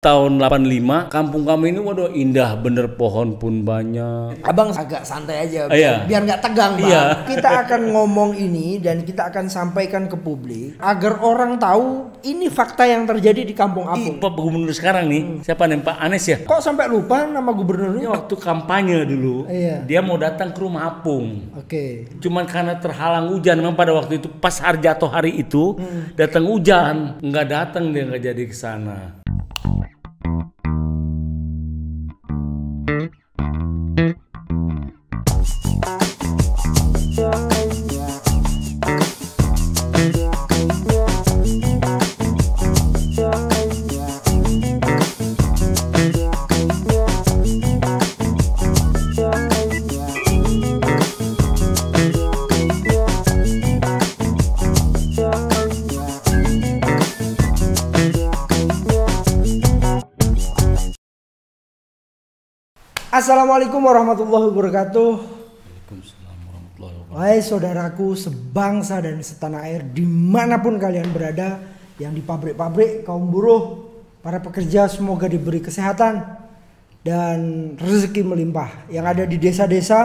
tahun 85, kampung kami ini waduh indah bener, pohon pun banyak. Abang agak santai aja, Iya. biar nggak tegang Bang. Iya. Kita akan ngomong ini dan kita akan sampaikan ke publik agar orang tahu ini fakta yang terjadi di Kampung Apung. Pak Gubernur sekarang nih, siapa nih, Pak Anies ya? Kok sampai lupa nama gubernurnya? Ini waktu kampanye dulu, Iya. dia mau datang ke rumah Apung. Oke. Cuman karena terhalang hujan, memang pada waktu itu pas hari jatuh hari itu datang hujan, nggak datang, dia nggak jadi ke sana. Assalamualaikum warahmatullahi wabarakatuh. Waalaikumsalam warahmatullahi wabarakatuh. Wahai saudaraku sebangsa dan setanah air dimanapun kalian berada, yang di pabrik-pabrik, kaum buruh, para pekerja semoga diberi kesehatan dan rezeki melimpah. Yang ada di desa-desa,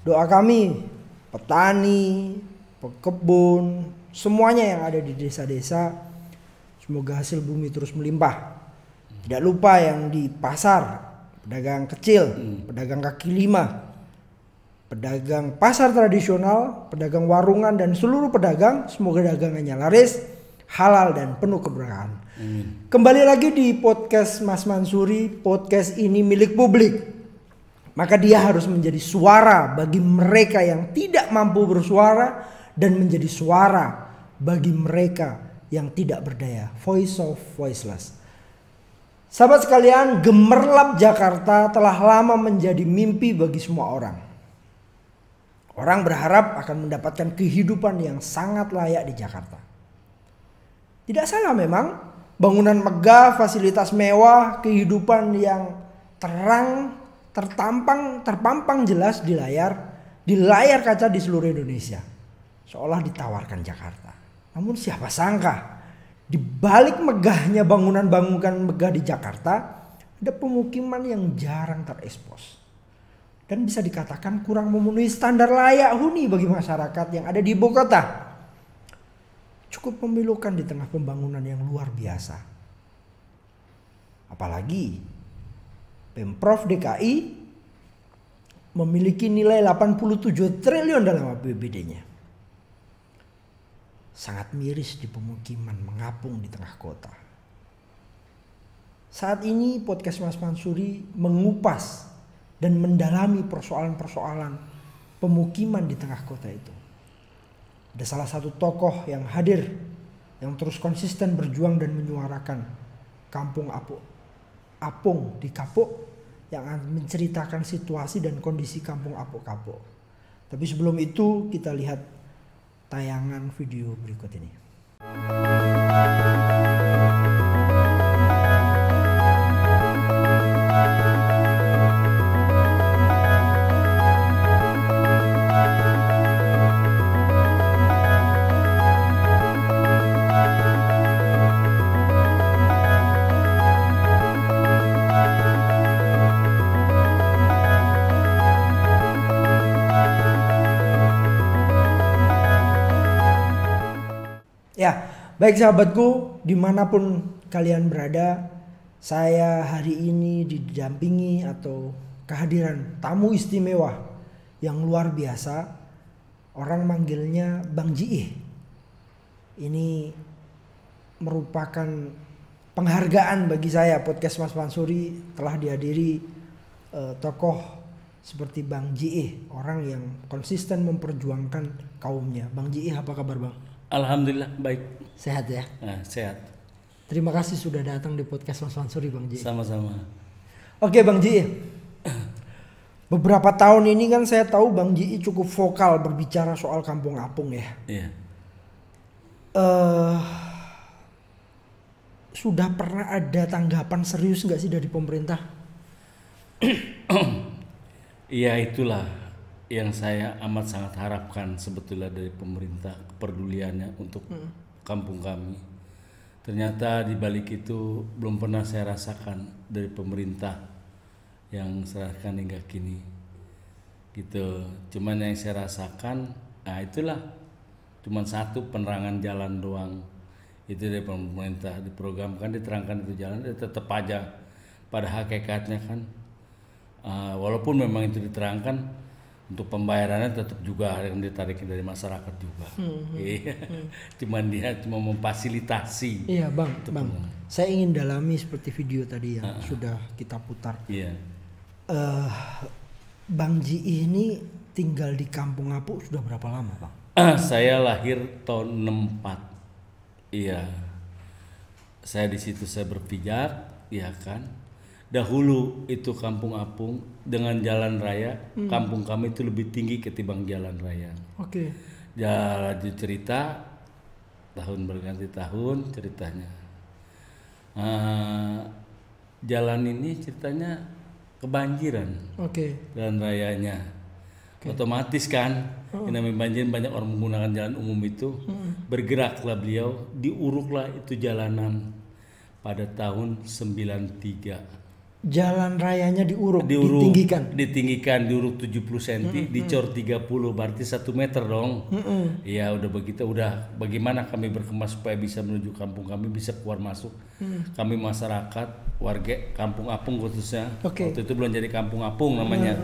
doa kami, petani, pekebun, semuanya yang ada di desa-desa, semoga hasil bumi terus melimpah. Tidak lupa yang di pasar, pedagang kecil, pedagang kaki lima, pedagang pasar tradisional, pedagang warungan dan seluruh pedagang, semoga dagangannya laris, halal dan penuh keberkahan. Kembali lagi di podcast Mas Mansuri, podcast ini milik publik. Maka dia harus menjadi suara bagi mereka yang tidak mampu bersuara dan menjadi suara bagi mereka yang tidak berdaya. Voice of voiceless. Sahabat sekalian, gemerlap Jakarta telah lama menjadi mimpi bagi semua orang. Orang berharap akan mendapatkan kehidupan yang sangat layak di Jakarta. Tidak salah memang, bangunan megah, fasilitas mewah, kehidupan yang terang, terpampang jelas di layar kaca di seluruh Indonesia. Seolah ditawarkan Jakarta. Namun siapa sangka, di balik megahnya bangunan-bangunan megah di Jakarta, ada pemukiman yang jarang terekspos. Dan bisa dikatakan kurang memenuhi standar layak huni bagi masyarakat yang ada di ibu kota. Cukup memilukan di tengah pembangunan yang luar biasa. Apalagi Pemprov DKI memiliki nilai 87 triliun dalam APBD-nya. Sangat miris di pemukiman mengapung di tengah kota. Saat ini podcast Mas Mansuri mengupas dan mendalami persoalan-persoalan pemukiman di tengah kota itu. Ada salah satu tokoh yang hadir, yang terus konsisten berjuang dan menyuarakan Kampung Apung di Kapuk, yang akan menceritakan situasi dan kondisi Kampung Apuk Kapuk. Tapi sebelum itu kita lihat tayangan video berikut ini. Ya, baik sahabatku, dimanapun kalian berada, saya hari ini didampingi atau kehadiran tamu istimewa yang luar biasa. Orang manggilnya Bang Jiih. Ini merupakan penghargaan bagi saya. Podcast Mas Mansuri telah dihadiri tokoh seperti Bang Jiih, orang yang konsisten memperjuangkan kaumnya. Bang Jiih, apa kabar Bang? Alhamdulillah baik. Sehat ya? Nah, sehat. Terima kasih sudah datang di podcast Mas Mansuri Bang Ji. Sama-sama. Oke Bang Ji, beberapa tahun ini kan saya tahu Bang Ji cukup vokal berbicara soal Kampung Apung ya. Iya. Sudah pernah ada tanggapan serius nggak sih dari pemerintah? Iya, itulah yang saya amat sangat harapkan sebetulnya dari pemerintah, kepeduliannya untuk kampung kami. Ternyata di balik itu belum pernah saya rasakan dari pemerintah yang serahkan hingga kini. Gitu. Cuman yang saya rasakan, nah itulah cuman satu penerangan jalan doang. Itu dari pemerintah diprogramkan, diterangkan itu jalan, tetap aja pada hakikatnya kan. Walaupun memang itu diterangkan, untuk pembayarannya tetap juga yang ditarik dari masyarakat juga. Cuman dia cuma memfasilitasi. Iya bang. Saya ingin dalami seperti video tadi yang sudah kita putar. Iya. Bang Ji ini tinggal di Kampung Apung sudah berapa lama bang? Saya lahir tahun 64. Iya. Saya di situ saya berpijak, ya kan. Dahulu itu Kampung Apung dengan jalan raya, kampung kami itu lebih tinggi ketimbang jalan raya. Oke. Jalan cerita, tahun berganti tahun ceritanya. Jalan ini ceritanya kebanjiran. Oke. Jalan rayanya. Otomatis kan, yang namanya banjir banyak orang menggunakan jalan umum itu. Bergeraklah beliau, diuruklah itu jalanan pada tahun 93. Jalan rayanya ditinggikan, diuruk 70 cm, dicor 30, berarti 1 meter dong. Iya udah begitu, udah bagaimana kami berkemas supaya bisa menuju kampung kami, bisa keluar masuk. Kami masyarakat, warga Kampung Apung khususnya, waktu itu belum jadi Kampung Apung namanya.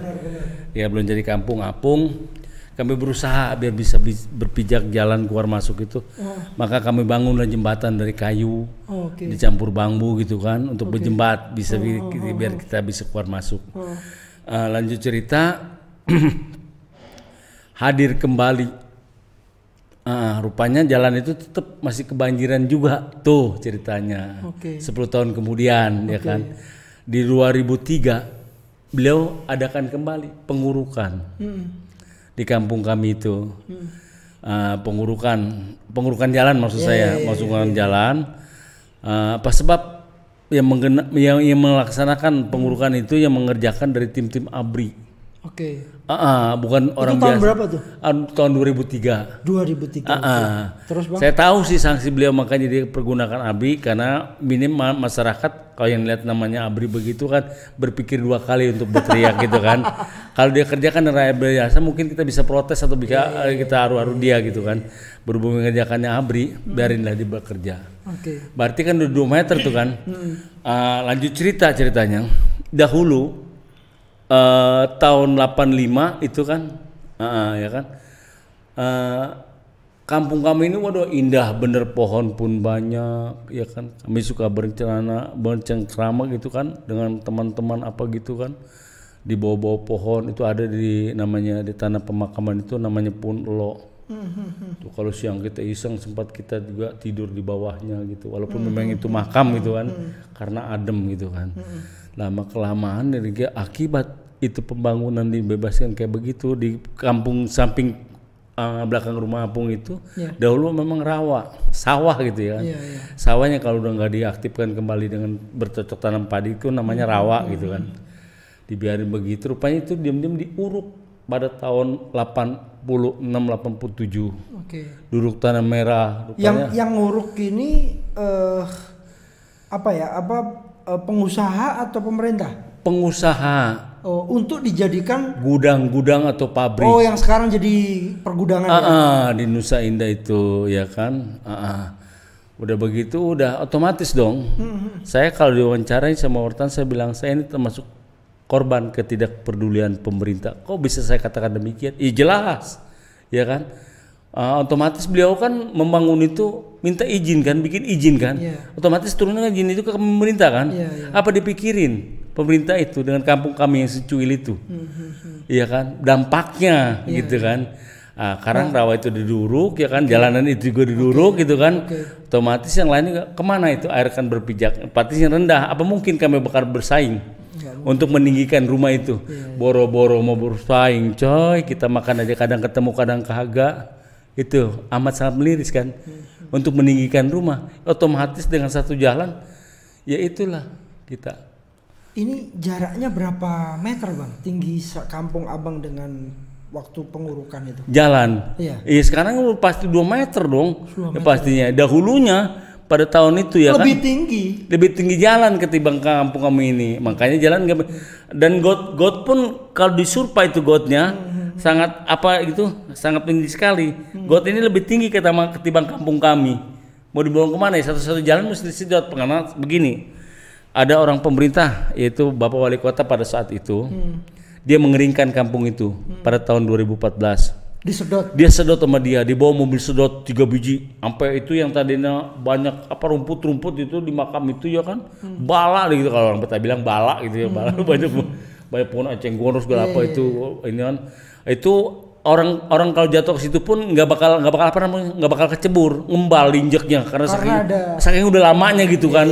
Ya belum jadi Kampung Apung. Kami berusaha biar bisa berpijak jalan keluar masuk itu. Maka kami bangunlah jembatan dari kayu, dicampur bambu gitu kan, untuk berjembat bisa biar kita bisa keluar masuk. Lanjut cerita, hadir kembali. Rupanya jalan itu tetap masih kebanjiran juga tuh ceritanya. 10 tahun kemudian ya kan. Di 2003 beliau adakan kembali pengurukan. Di kampung kami itu pengurukan jalan maksud saya, jalan. Apa sebab yang melaksanakan pengurukan itu yang mengerjakan dari tim-tim ABRI. Bukan orang biasa. Tahun berapa tuh? Tahun 2003. 2003. Terus bang? Saya tahu sih sanksi beliau makanya dia pergunakan ABRI karena minim masyarakat kalau yang lihat namanya ABRI begitu kan berpikir 2 kali untuk berteriak gitu kan. Kalau dia kerjakan rakyat biasa mungkin kita bisa protes atau bisa kita aru-aru dia gitu kan. Berhubung mengerjakannya ABRI, biarinlah dia bekerja. Berarti kan udah 2 meter tuh kan. Lanjut ceritanya. Dahulu tahun 85 itu kan, ya kan, kampung kami ini waduh indah bener, pohon pun banyak, ya kan. Kami suka bercengkrama gitu kan dengan teman-teman apa gitu kan, di bawah-bawah pohon itu ada di tanah pemakaman itu namanya Punlo. Tuh kalau siang kita iseng sempat kita juga tidur di bawahnya gitu, walaupun memang itu makam gitu kan, karena adem gitu kan. Lama kelamaan dari akibat itu pembangunan dibebaskan kayak begitu di kampung samping belakang rumah Apung itu dahulu memang rawa, sawah gitu ya. Sawahnya kalau udah nggak diaktifkan kembali dengan bercocok tanam padi itu namanya rawa gitu kan. Dibiarin begitu, rupanya itu diam-diam diuruk pada tahun 86-87. Duruk tanah merah. Yang nguruk ini pengusaha atau pemerintah? Pengusaha. Untuk dijadikan gudang-gudang atau pabrik. Yang sekarang jadi pergudangan. Di Nusa Indah itu ya kan. Udah begitu udah otomatis dong. Saya kalau diwawancarai sama wartawan saya bilang saya ini termasuk korban ketidakpedulian pemerintah. Kok bisa saya katakan demikian? Jelas, ya kan. Otomatis beliau kan membangun itu minta izin kan, bikin izin kan. Otomatis turunnya izin itu ke pemerintah kan. Apa dipikirin pemerintah itu dengan kampung kami yang secuil itu, iya kan, dampaknya gitu kan. Karang rawa itu diduruk ya kan, jalanan itu juga diduruk gitu kan. Otomatis yang lainnya kemana itu air kan berpijak, patisnya rendah. Apa mungkin kami bakal bersaing untuk meninggikan rumah itu? Boro-boro mau bersaing, coy. Kita makan aja kadang ketemu kadang kagak. Itu amat sangat meliris kan. Untuk meninggikan rumah, otomatis dengan satu jalan, ya itulah kita. Ini jaraknya berapa meter bang? Tinggi kampung abang dengan waktu pengurukan itu? Jalan. Iya sekarang pasti 2 meter dong. Ya pastinya. Dahulunya pada tahun itu ya lebih kan. tinggi. Lebih tinggi jalan ketimbang kampung kami ini. Makanya jalan nggak, dan got pun kalau disurvey itu gotnya sangat apa itu sangat tinggi sekali. Got ini lebih tinggi ketimbang kampung kami. Mau dibawa kemana ya? Satu-satu jalan mesti disedot. Karena begini, ada orang pemerintah yaitu Bapak Wali Kota pada saat itu, dia mengeringkan kampung itu pada tahun 2014. Disedot. Dia sedot sama dia, dibawa mobil sedot 3 biji, sampai itu yang tadinya banyak apa rumput-rumput itu di makam itu ya kan, bala gitu kalau orang Betawi bilang bala gitu ya, bala banyak pohon aceng gondok segala apa itu ini kan, itu orang kalau jatuh ke situ pun nggak bakal apa namanya, nggak bakal kecebur, ngembal injeknya karena saking udah lamanya gitu kan,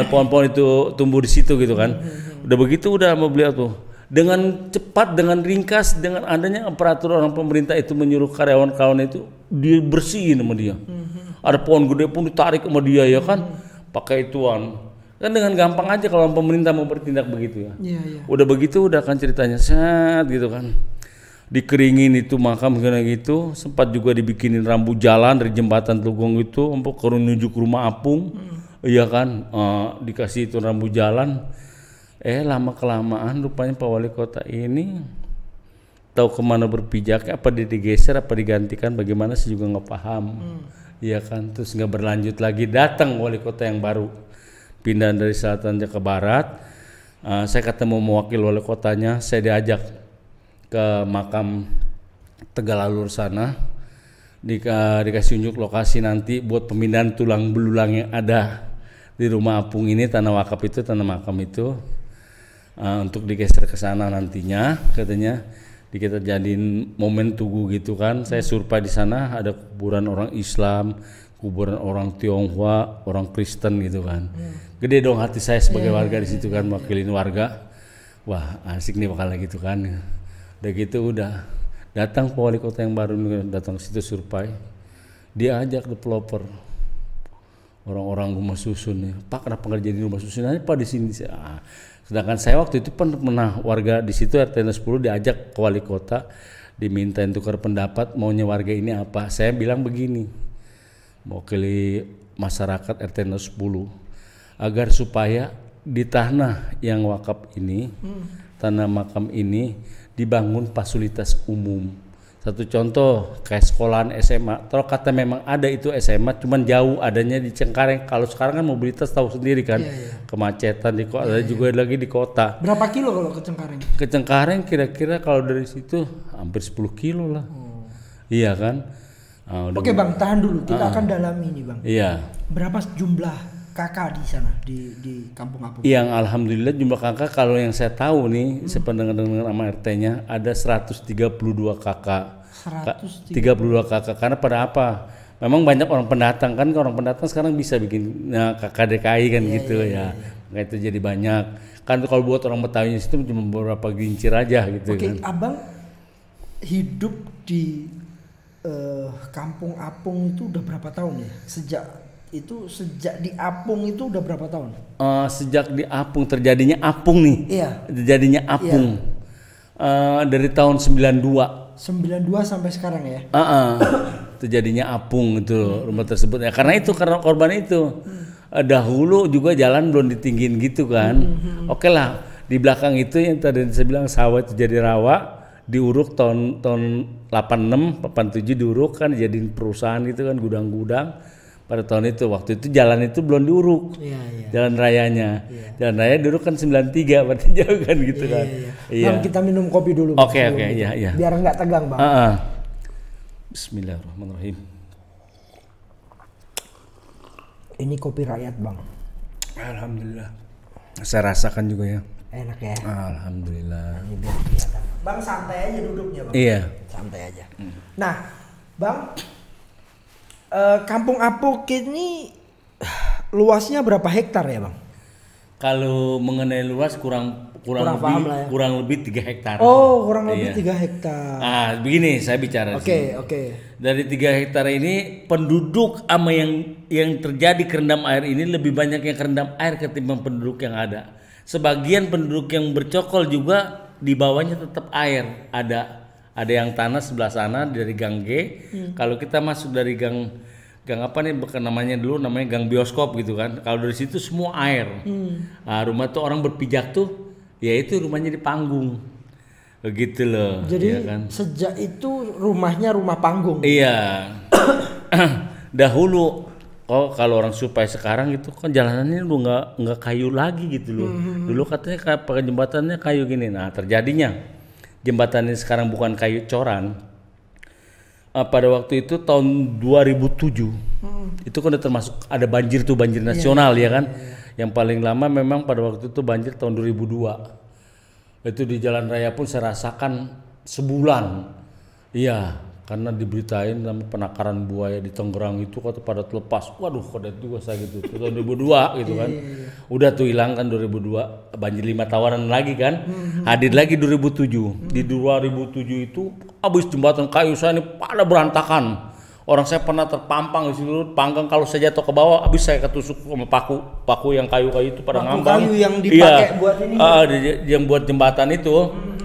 pohon-pohon itu tumbuh di situ gitu kan, udah begitu udah mau beliau tuh. Dengan cepat, dengan ringkas, dengan adanya peraturan orang pemerintah itu menyuruh karyawan-karyawan itu dibersihin sama dia. Ada pohon gede pun ditarik sama dia ya kan, pakai ituan. Kan dengan gampang aja kalau pemerintah mau bertindak begitu ya. Udah begitu udah kan ceritanya set gitu kan. Dikeringin itu makam kayak gitu, sempat juga dibikinin rambu jalan dari jembatan Tugong itu untuk menuju ke rumah apung. Iya kan, dikasih itu rambu jalan. Lama kelamaan rupanya Pak Wali Kota ini tahu kemana berpijak, apa dia digeser apa digantikan bagaimana saya juga nggak paham. Iya kan, terus nggak berlanjut lagi, datang Wali Kota yang baru, pindah dari selatan ke barat. Saya ketemu mewakil Wali Kotanya, saya diajak ke makam Tegalalur sana, dikasih unjuk lokasi nanti buat pemindahan tulang belulang yang ada di rumah apung ini, tanah wakaf itu, tanah makam itu. Untuk digeser ke sana nantinya, katanya kita jadiin momen tugu gitu kan. Saya survei di sana ada kuburan orang Islam, kuburan orang Tionghoa, orang Kristen gitu kan. Gede dong hati saya sebagai warga di situ kan, mewakilin warga. Wah asik nih bakal gitu kan. Udah gitu udah datang Pak Wali Kota yang baru datang ke situ survei, dia ajak developer orang-orang rumah susun ya, Pak kenapa nggak jadi rumah susun aja Pak di sini. Sedangkan saya waktu itu pernah warga di situ RT 10 diajak ke Wali Kota, diminta tukar pendapat maunya warga ini apa. Saya bilang begini, mewakili masyarakat RT 10 agar supaya di tanah yang wakaf ini, tanah makam ini dibangun fasilitas umum. Satu contoh kayak sekolahan SMA, kalau kata memang ada itu SMA, cuman jauh adanya di Cengkareng. Kalau sekarang kan mobilitas tahu sendiri kan, kemacetan di kota, ada juga lagi di kota. Berapa kilo kalau ke Cengkareng? Ke Cengkareng kira-kira kalau dari situ hampir 10 kilo lah. Iya kan. Oke Bang, tahan dulu, kita akan dalami ini Bang. Iya. Berapa jumlah kakak di sana di kampung apung? Yang alhamdulillah jumlah kakak kalau yang saya tahu nih, sependengar dengan nama RT-nya ada 132 kakak. 132 kakak, karena pada apa? Memang banyak orang pendatang kan, orang pendatang sekarang bisa bikin kakak DKI kan gitu ya. Nah, itu jadi banyak. Kan kalau buat orang Betawi itu cuma beberapa gincir aja gitu kan. Abang hidup di kampung apung itu udah berapa tahun ya? Sejak di apung itu udah berapa tahun? Sejak di apung terjadinya apung nih. Iya. Terjadinya apung. Dari tahun 92 sampai sekarang ya. Terjadinya apung itu rumah tersebut ya, karena korban itu dahulu juga jalan belum ditinggiin gitu kan. Oke lah, di belakang itu yang tadi saya bilang sawah itu jadi rawa, diuruk tahun 86 87 diuruk kan, jadiin perusahaan gitu kan, gudang-gudang. Pada tahun itu, waktu itu jalan itu belum diuruk, jalan rayanya, jalan raya diuruk kan 93, berarti jauh kan gitu kan. Bang, kita minum kopi dulu. Oke, iya. Biar nggak tegang Bang. Bismillahirrahmanirrahim. Ini kopi rakyat Bang. Alhamdulillah. Saya rasakan juga ya. Enak ya. Alhamdulillah. Ini biar kelihatan. Bang santai aja duduknya Bang. Iya. Santai aja. Nah, Bang. Kampung Apung ini luasnya berapa hektar ya Bang? Kalau mengenai luas kurang lebih 3 hektar. Oh, kurang lebih 3 hektar. Begini saya bicara. Oke. Dari 3 hektar ini penduduk ama yang terjadi kerendam air ini lebih banyak yang kerendam air ketimbang penduduk yang ada. Sebagian penduduk yang bercokol juga di bawahnya tetap air ada yang tanah sebelah sana dari Gang G. Kalau kita masuk dari gang gang apa nih bukan namanya dulu, namanya gang bioskop gitu kan. Kalau dari situ semua air. Nah, rumah tuh orang berpijak tuh, ya itu rumahnya di panggung. Begitu loh. Jadi ya kan? sejak itu rumahnya rumah panggung. Iya. Dahulu kalau orang Supai sekarang itu kan jalanannya lu nggak kayu lagi gitu loh. Dulu katanya pakai jembatannya kayu gini. Nah, terjadinya jembatan ini sekarang bukan kayu coran. Pada waktu itu tahun 2007 itu kan udah termasuk ada banjir tuh, banjir nasional ya kan. Yang paling lama memang pada waktu itu banjir tahun 2002. Itu di jalan raya pun saya rasakan sebulan. Iya, karena diberitain sama penangkaran buaya di Tangerang itu kata pada terlepas. Waduh, kode juga saya gitu. Itu tahun 2002 gitu kan. Udah tuh hilang kan 2002, banjir 5 tahunan lagi kan. Hadir lagi 2007. Di 2007 itu habis jembatan kayu saya ini pada berantakan. Orang saya pernah terpampang di situ, panggang kalau saya jatuh ke bawah habis saya ketusuk sama paku yang kayu-kayu itu pada ngambang. Kayu yang dipakai buat ini. Yang buat jembatan itu.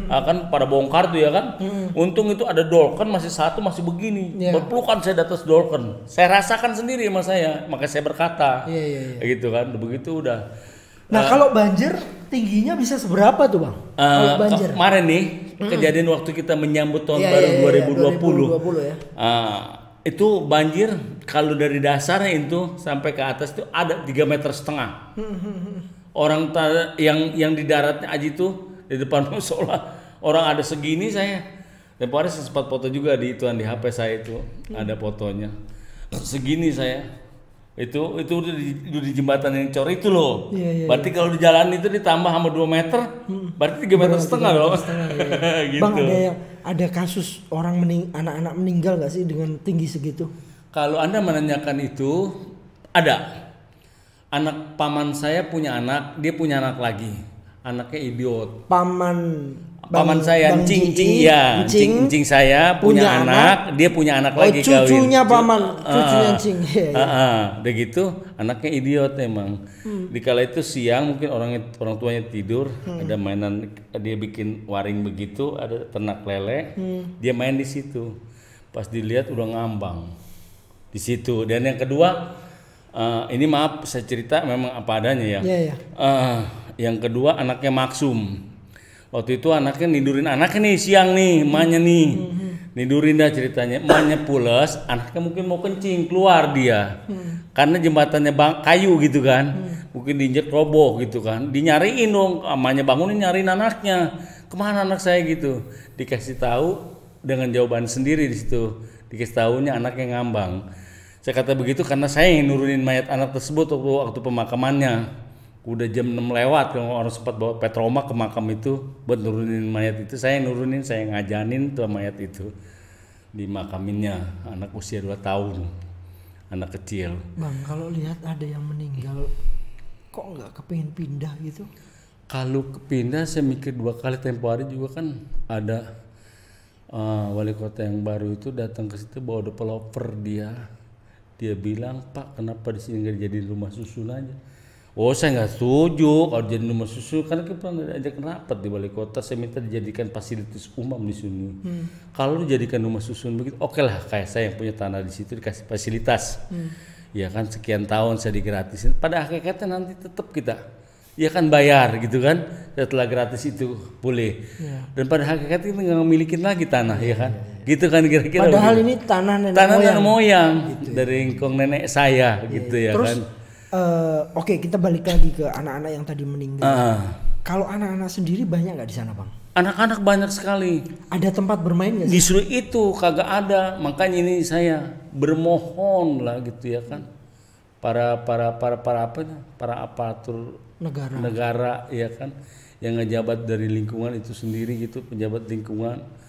Kan pada bongkar tuh ya kan. Untung itu ada dolken masih satu masih begini. Berpelukan saya di atas dolken. Saya rasakan sendiri sama saya, makanya saya berkata. Gitu kan, begitu udah. Nah, kalau banjir tingginya bisa seberapa tuh, Bang? Kalau banjir. Kemarin nih kejadian waktu kita menyambut tahun baru 2020 ya. Itu banjir kalau dari dasarnya itu sampai ke atas itu ada 3,5 meter. Orang yang di daratnya aja itu di depan musola orang ada segini saya. Tempo hari saya sempat foto juga di HP saya itu ada fotonya. Segini saya. Itu udah di jembatan yang cor itu loh. Berarti kalau di jalan itu ditambah sama 2 meter, berarti 3,5 meter loh. Gitu. Bang, ada kasus anak-anak meninggal nggak sih dengan tinggi segitu? Kalau Anda menanyakan itu ada. Anak paman saya punya anak, dia punya anak lagi. Anaknya idiot. Paman saya, Cing saya punya anak, dia punya anak lagi kawin. Cucunya paman, cucunya Cing. Udah gitu, anaknya idiot emang. Dikala itu siang mungkin orang tuanya tidur, ada mainan, dia bikin waring begitu, ada ternak lele, dia main di situ. Pas dilihat udah ngambang di situ. Dan yang kedua, ini maaf saya cerita memang apa adanya ya. Yang kedua anaknya Maksum. Waktu itu anaknya nidurin anaknya nih siang nih, emaknya nih. Nidurin dah ceritanya, emaknya pules, anaknya mungkin mau kencing, keluar dia. Karena jembatannya kayu gitu kan. Mungkin diinjek roboh gitu kan. Dinyariin dong, emaknya bangunin nyariin anaknya. Kemana anak saya gitu? Dikasih tahu dengan jawaban sendiri di situ. Dikasih tahunya anaknya ngambang. Saya kata begitu karena saya yang nurunin mayat anak tersebut waktu pemakamannya. Udah jam 6 lewat, kalau orang sempat bawa petroma ke makam itu buat nurunin mayat itu, saya nurunin, saya ngajanin tuh mayat itu di makaminnya, anak usia 2 tahun, anak kecil. Bang, kalau lihat ada yang meninggal, kok nggak kepengin pindah gitu? Kalau kepindah saya mikir 2 kali. Tempo hari juga kan ada wali kota yang baru itu datang ke situ bawa developer dia bilang, Pak kenapa di sini nggak jadi rumah susun aja? Oh saya nggak setuju kalau jadi rumah susun, karena kita pernah diajak rapat di wali kota, saya minta dijadikan fasilitas umum di sini. Kalau dijadikan rumah susun begitu, oke lah, kayak saya yang punya tanah di situ dikasih fasilitas, ya kan sekian tahun saya digratisin. Pada hakikatnya nanti tetap kita, ya kan bayar gitu kan, setelah gratis itu boleh. Dan pada hakikatnya kita nggak memilikin lagi tanah, ya kan, gitu kan kira-kira. Padahal ini tanah nenek moyang gitu, dari engkong nenek saya gitu ya. Terus, kan. Oke, kita balik lagi ke anak-anak yang tadi meninggal. Kalau anak-anak sendiri banyak nggak di sana, Bang? Anak-anak banyak sekali. Ada tempat bermain nggak sih? Justru itu kagak ada, makanya ini saya bermohon lah gitu ya kan. Para aparatur negara ya kan, yang ngejabat dari lingkungan itu sendiri gitu, pejabat lingkungan.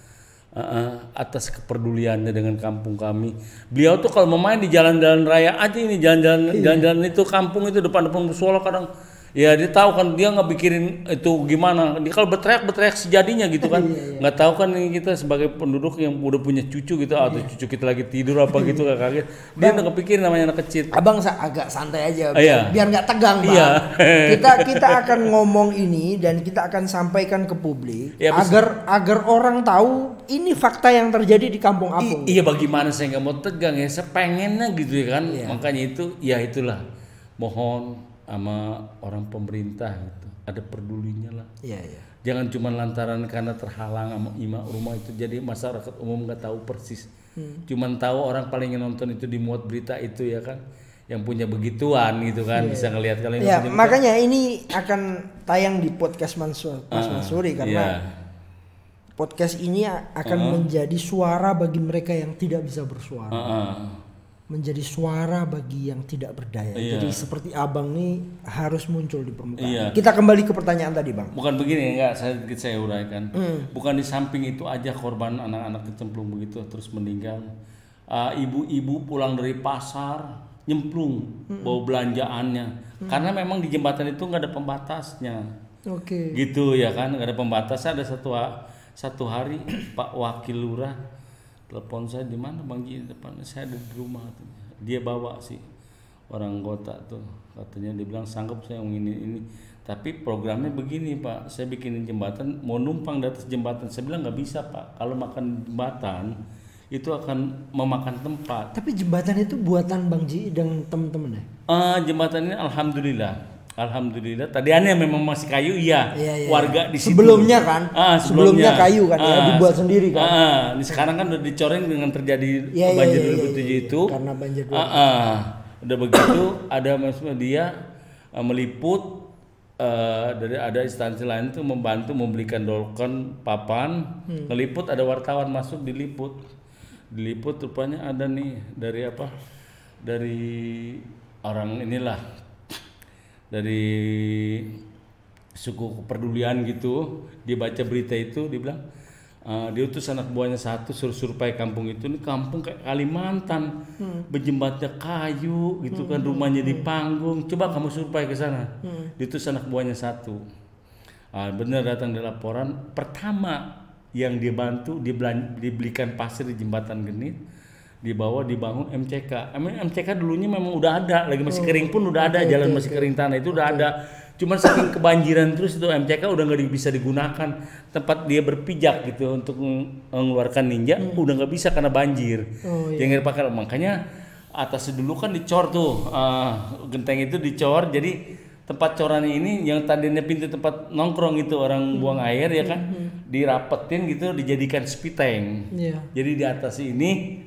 Atas kepeduliannya dengan kampung kami. Beliau tuh kalau mau main di jalan-jalan raya aja, ini jalan-jalan itu kampung itu depan musola kadang Ya dia tahu kan, dia nggak pikirin itu gimana. Dia kalau berteriak sejadinya gitu kan. Nggak tahu kan ini kita sebagai penduduk yang udah punya cucu gitu, atau cucu kita lagi tidur apa gitu nggak kaget. Dia nggak kepikirin namanya anak kecil. Abang agak santai aja, Iya. biar nggak tegang, Bang. Iya. Kita akan ngomong ini dan kita akan sampaikan ke publik Ya, agar orang tahu ini fakta yang terjadi di kampung Apung. Iya, bagaimana saya nggak mau tegang ya, saya pengennya gitu ya kan. Iya. Makanya itu, ya itulah, mohon sama orang pemerintah gitu, ada pedulinya lah. Iya, iya. Jangan cuma lantaran karena terhalang sama rumah itu jadi masyarakat umum nggak tahu persis. Cuman tahu orang paling nonton itu dimuat berita itu ya kan, yang punya begituan gitu kan, bisa ngelihat kalian. Ya, makanya ini akan tayang di podcast Mas Mansuri karena podcast ini akan menjadi suara bagi mereka yang tidak bisa bersuara. Menjadi suara bagi yang tidak berdaya. Jadi seperti abang nih harus muncul di permukaan. Kita kembali ke pertanyaan tadi, Bang. Bukan begini, enggak, saya uraikan. Bukan di samping itu aja korban anak-anak kecemplung begitu terus meninggal. Ibu-ibu pulang dari pasar nyemplung bawa belanjaannya. Karena memang di jembatan itu nggak ada pembatasnya. Oke. Gitu ya kan, nggak ada pembatasnya. Ada satu hari Pak Wakil Lurah telepon saya, di mana Bang Ji, depan saya ada di rumah katanya. Dia bawa sih orang kota tuh, katanya dia bilang sanggup saya ini. Tapi programnya begini Pak, saya bikinin jembatan mau numpang di atas jembatan. Saya bilang nggak bisa Pak, kalau makan jembatan itu akan memakan tempat. Tapi jembatan itu buatan Bang Ji dan temen-temen ya? Jembatan ini alhamdulillah tadiannya memang masih kayu, iya. Warga di situ. Sebelumnya kan? Sebelumnya kayu kan, ya dibuat sendiri kan? Ini sekarang kan udah dicoreng dengan terjadi banjir 2007 itu. Karena banjir 2007. Udah begitu ada maksudnya dia meliput, dari ada instansi lain tuh membantu membelikan dolkon, papan, ngeliput, ada wartawan masuk diliput rupanya ada nih dari orang inilah, dari suku kepedulian gitu. Dia baca berita itu, dia bilang dia utus anak buahnya satu suruh survei kampung itu. Ini kampung kayak Kalimantan, berjembatnya kayu gitu kan, rumahnya di panggung, coba kamu survei ke sana. Diutus anak buahnya satu. Benar, datang di laporan pertama yang dia bantu, dibelikan pasir di jembatan Genit, dibawa dibangun MCK. MCK dulunya memang udah ada, lagi masih kering pun udah ada, jalan masih kering tanah itu udah ada. Cuman saking kebanjiran terus itu MCK udah nggak bisa digunakan, tempat dia berpijak gitu untuk mengeluarkan ninja udah nggak bisa karena banjir. Yang dipakai, makanya atasnya dulu kan dicor tuh, genteng itu dicor, jadi tempat corannya ini yang tadinya pintu tempat nongkrong itu orang buang air ya kan, dirapetin gitu, dijadikan spiteng. Jadi di atas ini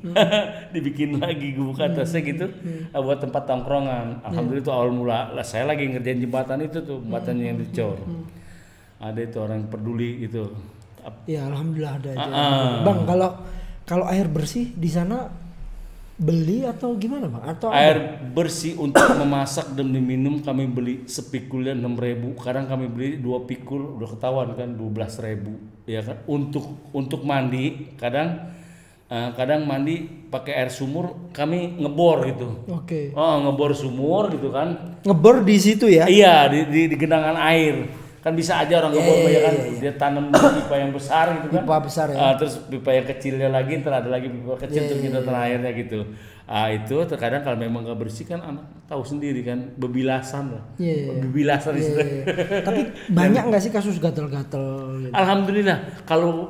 dibikin lagi buka atasnya gitu, buat tempat nongkrongan. Alhamdulillah itu awal mula saya lagi ngerjain jembatan itu tuh, jembatan yang dicor. Ada itu orang yang peduli gitu. Ya alhamdulillah ada aja. Bang, kalau air bersih di sana beli atau gimana Bang? Atau air bersih untuk memasak dan diminum kami beli sepikulnya 6.000. Kadang kami beli 2 pikul, udah ketahuan kan 12.000 ya kan. Untuk mandi kadang mandi pakai air sumur, kami ngebor gitu. Ngebor sumur gitu kan. Ngebor di situ ya? Iya, di genangan air. Kan bisa aja orang ngebor kan, dia tanam pipa yang besar gitu kan. Pipa besar ya. Terus pipa yang kecilnya lagi, ntar ada lagi pipa kecil untuk nyedot airnya gitu. Itu terkadang kalau memang nggak bersih kan anak tahu sendiri kan, bebilasan lah. Bebilasan istilah. Tapi banyak nggak sih kasus gatal-gatal? Gitu? Alhamdulillah kalau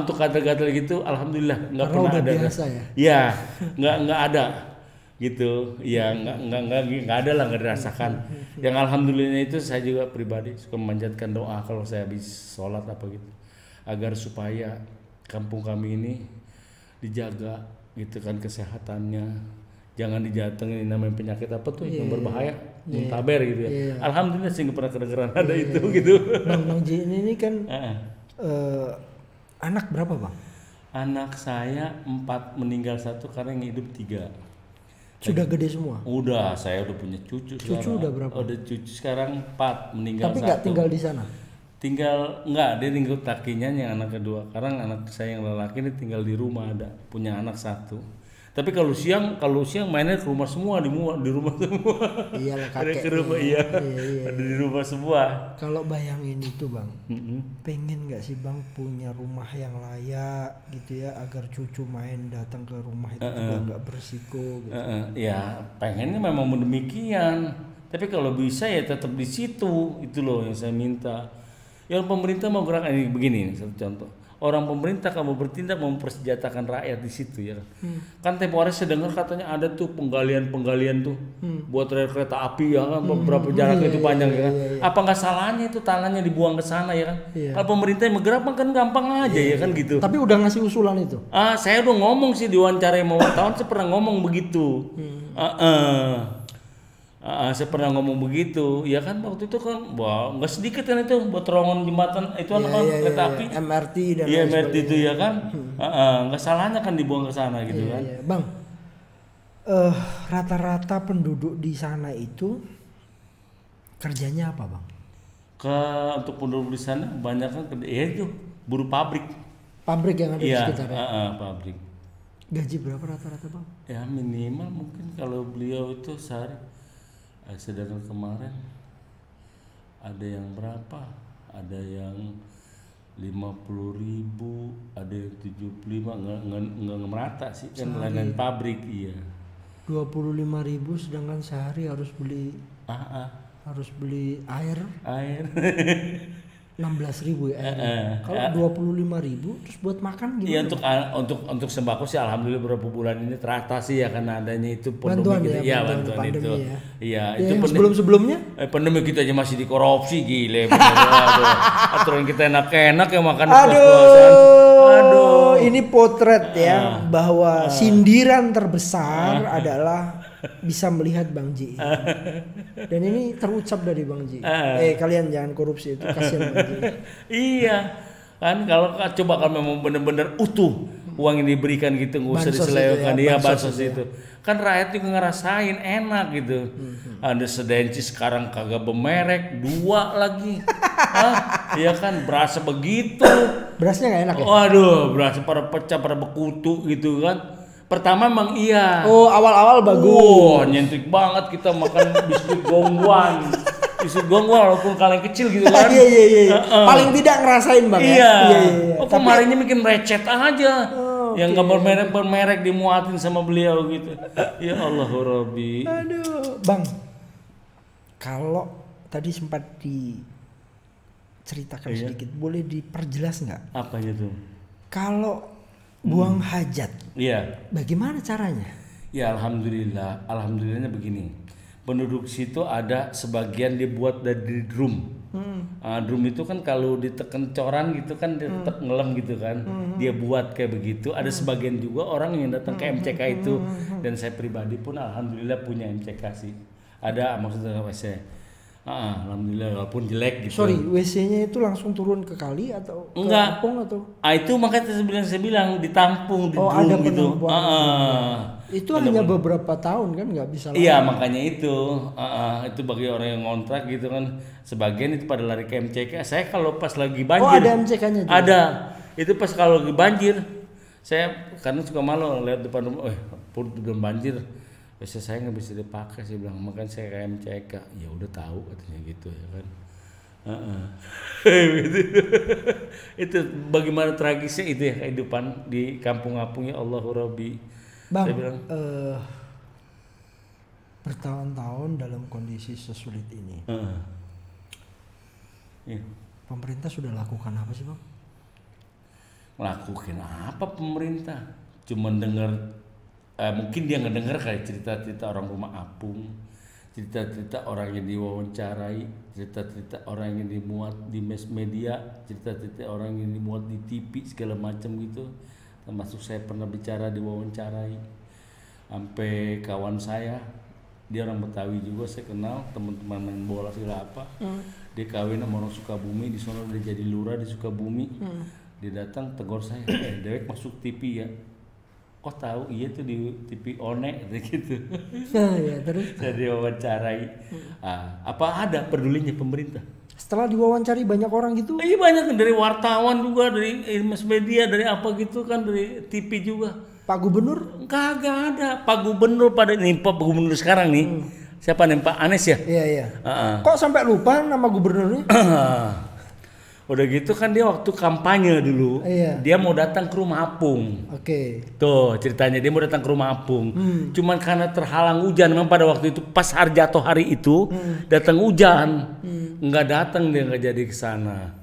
untuk gatal-gatal gitu, alhamdulillah nggak pernah ada. Biasa ya. Iya, nggak ada. Gitu ya, nggak ada lah, nggak dirasakan. Yang alhamdulillah itu saya juga pribadi suka memanjatkan doa kalau saya habis sholat apa gitu, agar supaya kampung kami ini dijaga gitu kan kesehatannya, jangan dijatengin namanya penyakit apa tuh yang berbahaya, muntaber gitu ya. Alhamdulillah sih nggak pernah kedengeran ada itu gitu. Bang Ji ini kan anak berapa Bang? Anak saya 4, meninggal 1 karena yang hidup 3. Sudah gede semua? Udah, saya udah punya cucu sekarang. Cucu udah berapa? Udah cucu sekarang 4, meninggal 1. Tapi nggak tinggal di sana? Dia tinggal lakinya yang anak kedua. Karena anak saya yang lelaki ini tinggal di rumah, ada punya anak 1. Tapi kalau siang mainnya ke rumah semua, di rumah semua. Iyalah Ada kakek. ke rumah iya. Ada di rumah semua. Kalau bayangin itu bang, pengen nggak sih bang punya rumah yang layak gitu ya, agar cucu main datang ke rumah itu juga nggak bersiko gitu. Ya pengennya memang demikian. Tapi kalau bisa ya tetap di situ, itu loh yang saya minta. Yang pemerintah mau gerak ini begini, satu contoh. Orang pemerintah kamu bertindak mempersenjatakan rakyat di situ ya kan. Kan tempo hari saya dengar katanya ada tuh penggalian tuh buat rel kereta api ya kan, beberapa jaraknya itu panjang ya kan. Apa nggak salahnya itu tanahnya dibuang ke sana ya kan? Kalau pemerintah yang bergerak kan gampang aja ya kan gitu. Tapi udah ngasih usulan itu? Saya udah ngomong sih di wawancara sama wartawan, saya pernah ngomong begitu. Saya pernah ngomong begitu, ya kan waktu itu kan, wah nggak sedikit kan itu buat terowongan jembatan itu kan kereta api, MRT dan iya MRT itu ya kan, nggak salahnya kan dibuang ke sana gitu kan. Bang, rata-rata penduduk di sana itu kerjanya apa bang? Untuk penduduk di sana banyak kan, ya itu buruh pabrik. Pabrik yang ada di sekitarnya. Pabrik. Gaji berapa rata-rata bang? Ya minimal mungkin kalau beliau itu sehari. Sedangkan kemarin ada yang berapa? Ada yang 50.000, ada yang 75, nggak merata sih kan lain pabrik iya. 25.000 sedangkan sehari harus beli air 16.000 ya. Kalau 25.000 terus buat makan gimana? Iya untuk sembako sih alhamdulillah beberapa bulan ini teratasi ya karena adanya itu bantuan gitu. Ya, bantuan itu. Ya. Iya, itu sebelum-sebelumnya pandemi kita aja masih dikorupsi gile. Aturan kita enak-enak ya makan Aduh, ini potret ya bahwa sindiran terbesar adalah bisa melihat Bang Ji. Dan ini terucap dari Bang Ji. Kalian jangan korupsi, itu kasihan Bang Ji. Iya. Kan kalau coba kalau memang benar-benar utuh uang yang diberikan gitu nggak usah diselewengkan dia bansos itu. Kan rakyat juga ngerasain enak gitu. Ada sedenci sekarang kagak bermerek, 2 lagi. Iya kan berasa begitu. Berasnya nggak enak ya? Waduh, berasa pada pecah, pada bekutu gitu kan. Pertama emang iya. Oh, awal-awal bagus. Nyentik banget kita makan biskuit gongguan. Biskuit gongguan walaupun kalian kecil gitu kan. Iya. Paling tidak ngerasain Bang iya. Ya. Kemarinnya bikin recet aja. Yang nggak bermerek dimuatin sama beliau gitu. Ya Allah Rabbi. Aduh, Bang. Kalau tadi sempat diceritakan sedikit, boleh diperjelas nggak? Apa gitu? Kalau buang hajat. Iya. Bagaimana caranya? Ya alhamdulillahnya begini. Penduduk situ ada sebagian dibuat dari drum. Drum itu kan kalau ditekan coran gitu kan dia tetap ngelem gitu kan. Dia buat kayak begitu. Ada sebagian juga orang yang datang ke MCK itu, dan saya pribadi pun alhamdulillah punya MCK sih. Ada maksudnya WC. Alhamdulillah walaupun jelek gitu. Sorry, WC-nya itu langsung turun ke kali atau ke kampung atau? Itu makanya saya bilang ditampung di drum ada gitu. Itu hanya beberapa tahun kan nggak bisa. Iya makanya itu bagi orang yang ngontrak gitu kan, sebagian itu pada lari ke MCK. Saya kalau pas lagi banjir. Ada MCK-nya juga? Ada. Itu pas kalau lagi banjir, saya karena suka malu lihat depan rumah, udah banjir. Biasa saya nggak bisa dipakai, saya bilang makan saya ke MCK. Ya udah tahu katanya gitu ya kan. Itu bagaimana tragisnya itu ya kehidupan di kampung-kampung ya Allahu Rabbi. Bang, saya bilang, bertahun-tahun dalam kondisi sesulit ini, pemerintah sudah lakukan apa sih Bang? Lakukan apa pemerintah? Cuman dengar. Mungkin dia ngedenger kayak cerita-cerita orang rumah apung, cerita-cerita orang yang diwawancarai, cerita-cerita orang yang dimuat di mass media, cerita-cerita orang yang dimuat di TV segala macam gitu. Termasuk saya pernah bicara diwawancarai, sampai kawan saya, dia orang Betawi juga saya kenal, teman-teman main bola segala apa. Dia kawin sama orang Sukabumi, di sana udah jadi lurah di Sukabumi. Dia datang tegur saya, dewek masuk TV ya. Kok tahu? Iya tuh di TV One gitu. Ya, terus saya diwawancarai. Apa ada pedulinya pemerintah? Setelah diwawancari banyak orang gitu? Iya banyak, dari wartawan juga, dari mass media, dari apa gitu kan, dari TV juga. Pak Gubernur? Kagak ada. Pak Gubernur Pak Gubernur sekarang nih. Siapa nih, Pak Anies ya? Iya. Kok sampai lupa nama gubernurnya? Udah gitu kan dia waktu kampanye dulu, dia mau datang ke rumah Apung. Oke. Tuh ceritanya dia mau datang ke rumah Apung. Cuman karena terhalang hujan, memang pada waktu itu pas jatuh hari itu datang hujan, nggak datang, dia nggak jadi ke sana.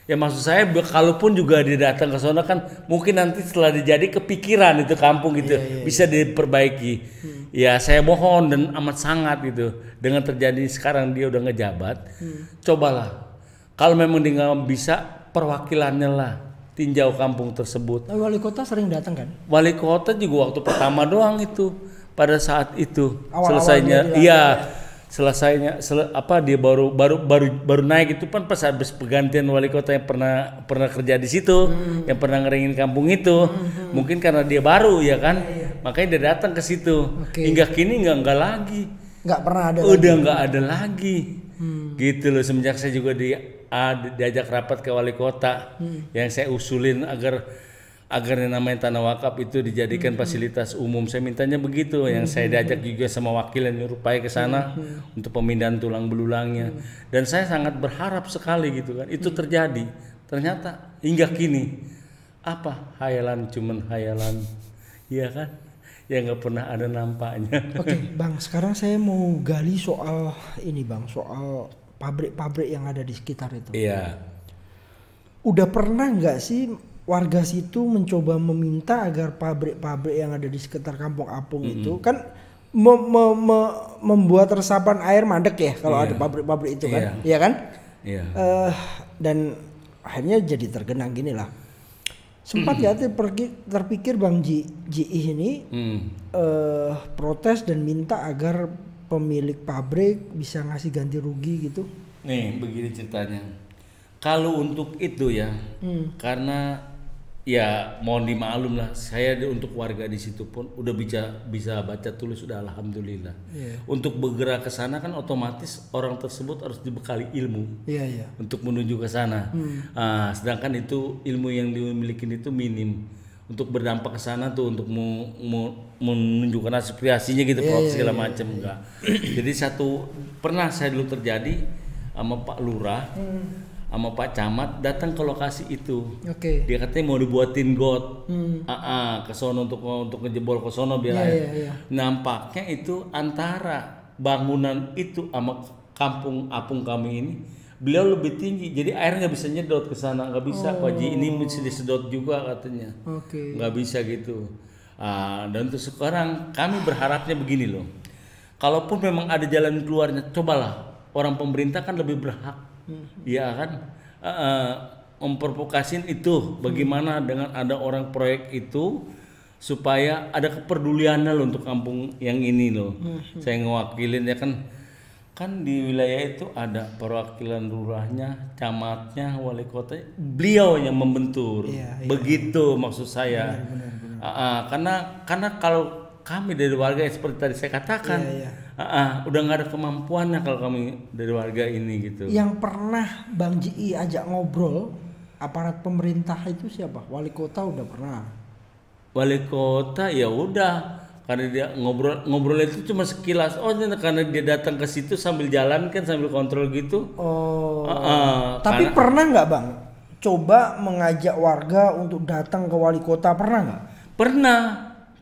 Ya maksud saya, kalaupun juga dia datang ke sana kan mungkin nanti setelah dijadi kepikiran itu kampung gitu bisa diperbaiki. Ya saya mohon dan amat sangat gitu, dengan terjadi sekarang dia udah ngejabat, cobalah. Kalau memang dia nggak bisa, perwakilannya lah tinjau kampung tersebut. Wali kota sering datang kan? Wali kota juga waktu pertama doang itu, pada saat itu Awal-awalnya dia baru naik itu kan pas habis pergantian wali kota yang pernah kerja di situ, yang pernah ngeringin kampung itu, mungkin karena dia baru ya kan, makanya dia datang ke situ. Hingga kini nggak lagi. Nggak pernah ada. Udah nggak ada lagi. Gitu loh, semenjak saya juga diajak rapat ke wali kota, yang saya usulin agar yang namanya tanah wakaf itu dijadikan fasilitas umum. Saya mintanya begitu, yang saya diajak juga sama wakil yang nyuruh ke sana untuk pemindahan tulang belulangnya. Dan saya sangat berharap sekali gitu kan itu terjadi. Ternyata hingga kini apa, hayalan, cuman hayalan, iya kan, ya nggak pernah ada nampaknya. Oke, Bang, sekarang saya mau gali soal ini, Bang, soal pabrik-pabrik yang ada di sekitar itu. Iya. Udah pernah nggak sih warga situ mencoba meminta agar pabrik-pabrik yang ada di sekitar Kampung Apung itu kan membuat resapan air mandek ya kalau ada pabrik-pabrik itu kan, iya kan? Iya. Dan akhirnya jadi tergenang gini lah. Sempat ya terpikir Bang Ji ini protes dan minta agar pemilik pabrik bisa ngasih ganti rugi gitu? Nih begini ceritanya. Kalau untuk itu ya, karena ya mohon dimaklum lah, saya untuk warga di situ pun udah bisa baca tulis sudah alhamdulillah. Untuk bergerak ke sana kan otomatis orang tersebut harus dibekali ilmu untuk menuju ke sana. Sedangkan itu ilmu yang dimiliki itu minim untuk berdampak ke sana tuh, untuk menunjukkan aspirasinya gitu, segala macam enggak. Jadi pernah saya dulu terjadi sama Pak Lurah sama Pak Camat datang ke lokasi itu. Dia katanya mau dibuatin got ke sono untuk ngejebol ke sono Nampaknya itu antara bangunan itu sama kampung Apung kami ini, beliau lebih tinggi, jadi air nggak bisa nyedot ke sana, nggak bisa. Pak Ji, ini mesti disedot juga katanya, nggak bisa gitu. Dan untuk sekarang kami berharapnya begini loh, kalaupun memang ada jalan keluarnya, cobalah orang pemerintah kan lebih berhak, ya kan, memprovokasin itu. Bagaimana dengan ada orang proyek itu supaya ada kepeduliannya loh untuk kampung yang ini loh. Saya ngewakilin ya kan di wilayah itu ada perwakilan lurahnya, camatnya, wali kota, beliau yang membentur. Begitu maksud saya. Karena kalau kami dari warga seperti tadi saya katakan, udah nggak ada kemampuannya kalau kami dari warga ini gitu. Yang pernah Bang Ji ajak ngobrol aparat pemerintah itu siapa? Wali kota udah pernah. Wali kota ya udah. Karena dia ngobrol itu cuma sekilas. Karena dia datang ke situ sambil jalan kan, sambil kontrol gitu. Tapi pernah nggak Bang coba mengajak warga untuk datang ke wali kota, pernah nggak?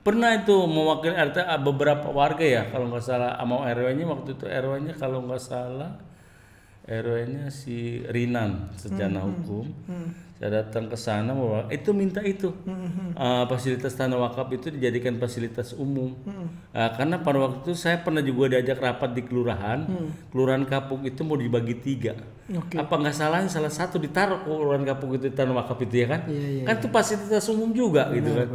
Pernah itu mewakili RT beberapa warga ya, kalau nggak salah, sama RW-nya waktu itu. RW-nya kalau nggak salah RW-nya si Rinan secara hukum. Saya datang ke sana bahwa itu minta itu fasilitas tanah wakaf itu dijadikan fasilitas umum. Karena pada waktu itu saya pernah juga diajak rapat di kelurahan. Kelurahan Kapuk itu mau dibagi 3. Apa nggak salahnya salah satu ditaruh kelurahan Kapuk itu tanah wakaf itu ya kan? Kan itu fasilitas umum juga gitu kan.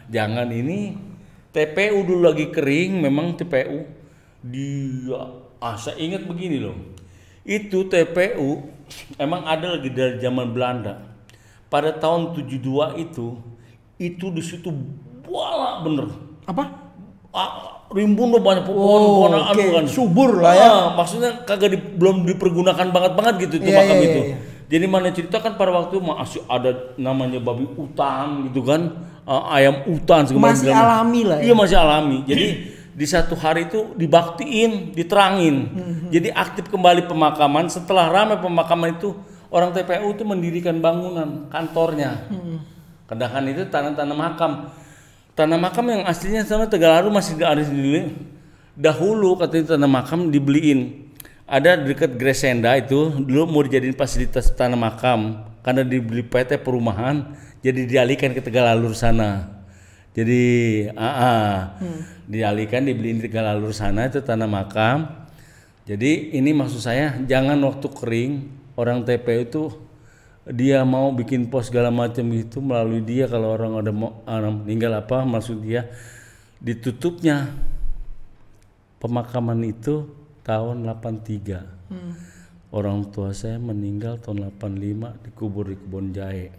Jangan ini TPU dulu lagi kering, memang TPU saya ingat begini loh. Itu TPU emang ada lagi dari zaman Belanda. Pada tahun 72 itu di situ buala bener. Apa? Rimbun loh, banyak pohon-pohon kan. Subur lah ya. Maksudnya belum dipergunakan banget gitu itu makam itu. Jadi mana cerita kan pada waktu masih ada namanya babi hutan gitu kan, ayam hutan segala Masih alami lah ya. Iya masih alami. Jadi di satu hari itu dibaktiin, diterangin. Jadi aktif kembali pemakaman. Setelah ramai pemakaman itu, orang TPU itu mendirikan bangunan kantornya. Kadang itu tanah makam. Tanah makam yang aslinya sama Tegalaru masih ada di dahulu katanya tanah makam dibeliin. Ada dekat Gresenda itu dulu mau dijadiin fasilitas tanah makam karena dibeli PT perumahan jadi dialihkan ke Tegalalur sana. Jadi dialihkan dibeliin di Tegalalur sana itu tanah makam. Jadi ini maksud saya jangan waktu kering orang TPU itu dia mau bikin pos segala macam gitu melalui dia kalau orang ada meninggal apa maksud dia ditutupnya pemakaman itu tahun 83. Orang tua saya meninggal tahun 85 dikubur di kebun jahe.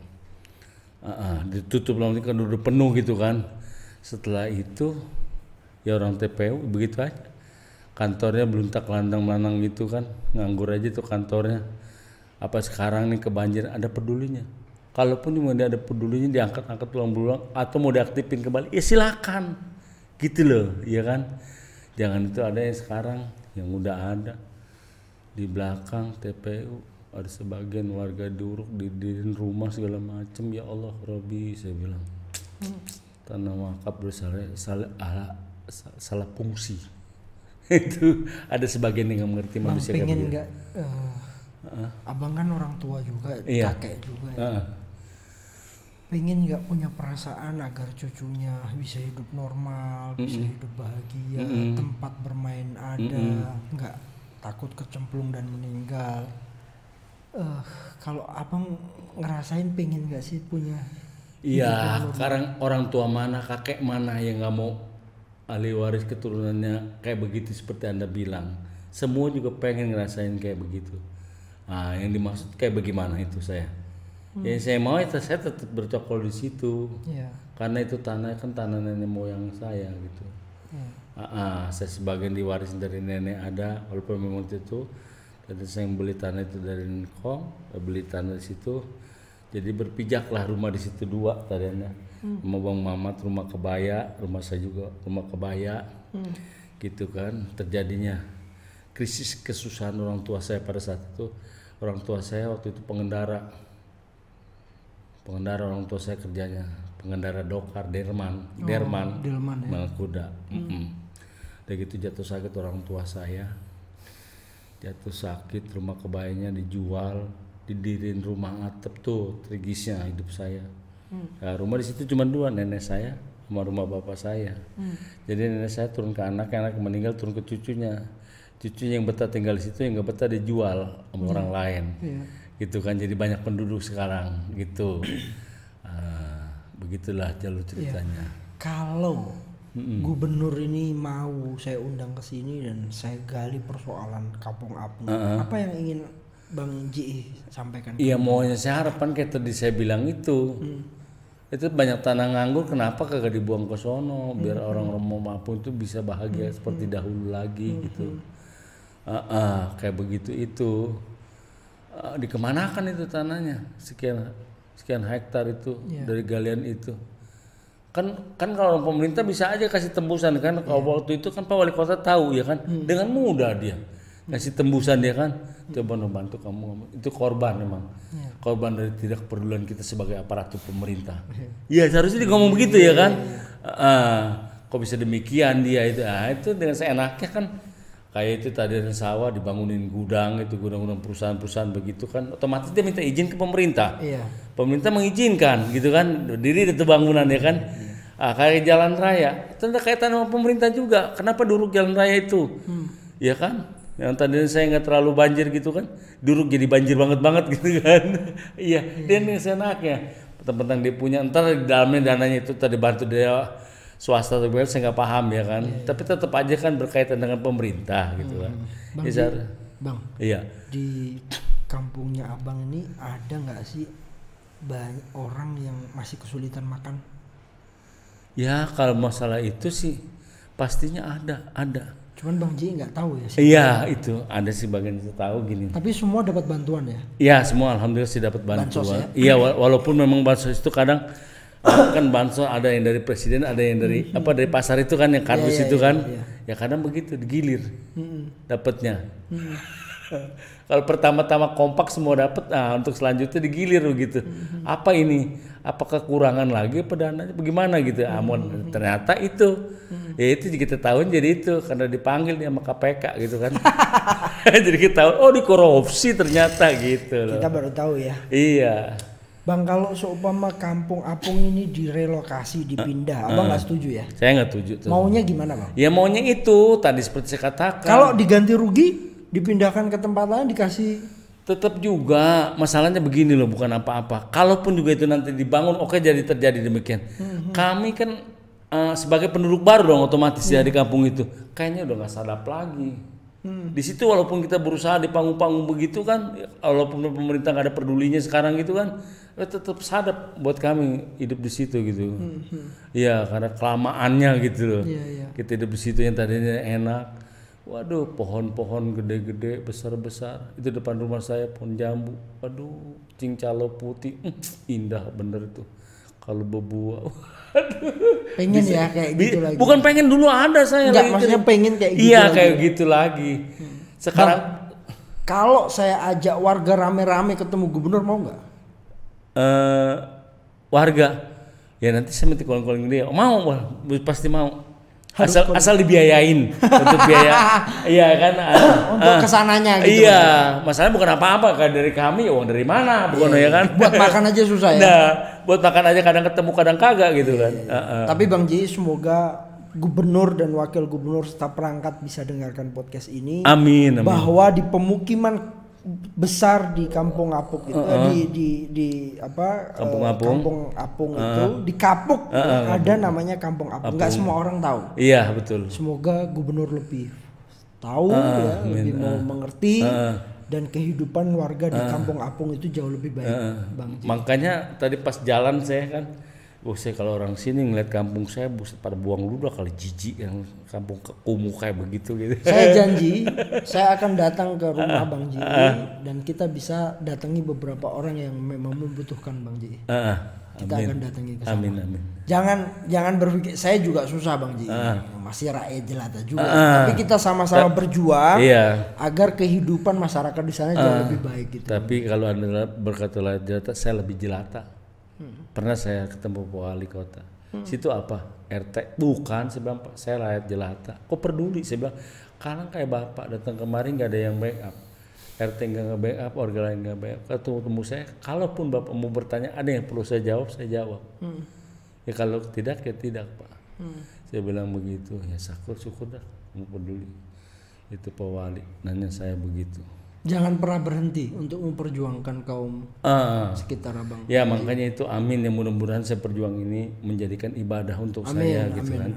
Ditutup lama kan udah penuh gitu kan. Setelah itu ya orang TPU begitu aja. Kantornya belum tak landang-landang gitu kan, nganggur aja tuh kantornya. Apa sekarang nih kebanjiran ada pedulinya? Kalaupun mau ada pedulinya diangkat-angkat tulang-tulang atau mau diaktifin kembali, ya silakan, gitu loh, ya kan? Jangan itu ada yang sekarang yang udah ada di belakang TPU ada sebagian warga duruk didiriin rumah segala macem. Ya Allah Robi saya bilang tanah wakaf salah fungsi. Itu ada sebagian yang nggak mengerti manusia kayak pengen begitu. nggak abang kan orang tua juga, Iya. kakek juga ya. Pengen nggak punya perasaan agar cucunya bisa hidup normal, bisa hidup bahagia, tempat bermain ada, nggak takut kecemplung dan meninggal. Kalau abang ngerasain pengen nggak sih punya? Iya, sekarang orang tua mana, kakek mana yang nggak mau ahli waris keturunannya kayak begitu seperti Anda bilang. Semua juga pengen ngerasain kayak begitu. Nah, yang dimaksud kayak bagaimana itu saya. Yang saya mau itu saya tetap bercokol di situ. Iya. Karena itu tanah kan tanah nenek moyang saya gitu. Saya sebagian diwaris dari nenek ada, walaupun memang itu. Jadi saya beli tanah itu dari Nkong, beli tanah di situ. Jadi berpijaklah rumah di situ 2 tadinya. Rumah Bang Mamat, rumah kebaya, rumah saya juga rumah kebaya. Gitu kan terjadinya krisis kesusahan orang tua saya pada saat itu. Orang tua saya waktu itu pengendara orang tua saya kerjanya pengendara dokar Delman ya. kuda. Udah gitu jatuh sakit orang tua saya, jatuh sakit rumah kebayanya dijual, didiriin rumah atap tuh trigisnya hidup saya. Nah, rumah di situ cuma 2, nenek saya sama rumah bapak saya. Jadi nenek saya turun ke anak meninggal turun ke cucunya yang betah tinggal di situ, yang nggak betah dijual sama orang lain. Gitu kan, jadi banyak penduduk sekarang gitu. Begitulah jalur ceritanya. Kalau gubernur ini mau saya undang ke sini dan saya gali persoalan Kampung Apung, apa yang ingin Bang Ji sampaikan? Iya, maunya saya harapan kayak tadi saya bilang itu. Itu banyak tanah nganggur, kenapa kagak dibuang ke sono biar orang mau Apung itu bisa bahagia seperti dahulu lagi gitu. Kayak begitu itu. Dikemanakan itu tanahnya sekian hektar itu dari galian itu kan kalau pemerintah bisa aja kasih tembusan kan. Kalau waktu itu kan Pak Wali Kota tahu ya kan, dengan mudah dia kasih tembusan dia kan. Coba bantu kamu, itu korban memang korban dari tidak kepedulian kita sebagai aparatur pemerintah. Iya seharusnya dia ngomong begitu ya kan. Kok bisa demikian dia itu dengan seenaknya kan. Kayak itu tadi ada sawah dibangunin gudang, itu gudang-gudang perusahaan-perusahaan begitu kan, otomatis dia minta izin ke pemerintah. Pemerintah mengizinkan gitu kan, berdiri itu bangunan ya kan. Kayak jalan raya, tentu kaitan sama pemerintah juga. Kenapa duruk jalan raya itu? Ya kan, yang tadi saya nggak terlalu banjir gitu kan, duruk jadi banjir banget gitu kan. Iya, dia nih senaknya, tentang dia punya, entar di dalamnya dananya itu tadi bantu dia swasta atau saya nggak paham ya kan, tapi tetap aja kan berkaitan dengan pemerintah gitu kan. Bang, di kampungnya abang ini ada nggak sih banyak orang yang masih kesulitan makan? Ya kalau masalah itu sih pastinya ada. Cuman Bang Ji nggak tahu ya. Iya itu ada sih bagian yang tahu gini. Tapi semua dapat bantuan ya. Iya semua alhamdulillah sih dapat bantuan. Bansos ya? Iya walaupun memang bansos itu kadang kan bansos ada yang dari presiden, ada yang dari dari pasar itu kan yang kardus itu kan. Ya kadang begitu digilir dapatnya. Kalau pertama-tama kompak semua dapat, nah untuk selanjutnya digilir begitu. Apa ini? Apa kekurangan lagi dananya? Bagaimana gitu? Ternyata itu. Ya itu kita tahu jadi itu karena dipanggil dia sama KPK gitu kan. Jadi kita tahu oh dikorupsi ternyata gitu loh. Kita baru tahu ya. Iya. Bang kalau seumpama kampung apung ini direlokasi, dipindah, Abang nggak setuju ya? Saya nggak setuju. Maunya gimana Bang? Ya maunya itu tadi seperti saya katakan. Kalau diganti rugi, dipindahkan ke tempat lain dikasih. Tetap juga masalahnya begini loh, bukan apa-apa. Kalaupun juga itu nanti dibangun, oke jadi terjadi demikian. Kami kan sebagai penduduk baru dong otomatis ya di kampung itu, kayaknya udah nggak sadap lagi. Di situ walaupun kita berusaha di panggung-panggung begitu kan, walaupun pemerintah nggak ada pedulinya sekarang gitu kan, tetap sadap buat kami hidup di situ gitu. Iya karena kelamaannya gitu loh. Kita hidup di situ yang tadinya enak. Waduh, pohon-pohon gede-gede, besar-besar. Itu depan rumah saya pohon jambu. Waduh, cincalo putih, indah bener itu. Kalau berbuah, pengen ya kayak gitu lagi. Bukan pengen dulu ada saya. Enggak, maksudnya pengen kayak gitu. Iya lagi. kayak gitu lagi. Sekarang, kalau saya ajak warga rame-rame ketemu gubernur mau nggak? Warga, ya nanti saya minta calling dia. Mau, pasti mau. Asal dibiayain untuk biaya, iya kan? Untuk kesananya gitu. Iya, masalahnya bukan apa-apa kan dari kami, uang dari mana, bukan ya kan? Buat makan aja susah ya. Nah, buat makan aja kadang ketemu kadang kagak gitu kan. Tapi Bang Ji semoga gubernur dan wakil gubernur serta perangkat bisa dengarkan podcast ini. Amin. Bahwa di pemukiman besar di Kampung Apung itu Kampung Apung. Kampung Apung itu di Kapuk ada namanya Kampung Apung. Enggak semua orang tahu. Iya, betul. Semoga gubernur lebih tahu ya, lebih mau mengerti dan kehidupan warga di Kampung Apung itu jauh lebih baik, Bang Ji. Makanya tadi pas jalan saya kan saya kalau orang sini ngeliat kampung saya pada buang ludah kali jijik yang kampung kumuh kayak begitu gitu. Saya janji saya akan datang ke rumah Bang Ji dan kita bisa datangi beberapa orang yang memang membutuhkan Bang Ji. Kita akan datangi ke sana. Amin. Jangan berpikir saya juga susah Bang Ji. Masih rakyat jelata juga. Tapi kita sama-sama berjuang agar kehidupan masyarakat di sana jauh lebih baik gitu. Tapi kalau Anda berkata rakyat jelata, saya lebih jelata. Pernah saya ketemu Pak Wali Kota. Situ apa? RT. Bukan, saya bilang Pak, saya rakyat jelata. Kok peduli? Saya bilang, kadang kayak Bapak datang kemarin nggak ada yang backup. RT nggak nge-backup, warga lain nggak backup. Ketemu saya, kalaupun Bapak mau bertanya, ada yang perlu saya jawab, saya jawab. Ya kalau tidak, ya tidak Pak. Saya bilang begitu, ya syukur dah, mau peduli. Itu Pak Wali, nanya saya begitu. Jangan pernah berhenti untuk memperjuangkan kaum sekitar Abang. Ya makanya itu amin ya mudah-mudahan saya perjuang ini menjadikan ibadah untuk saya gitu kan.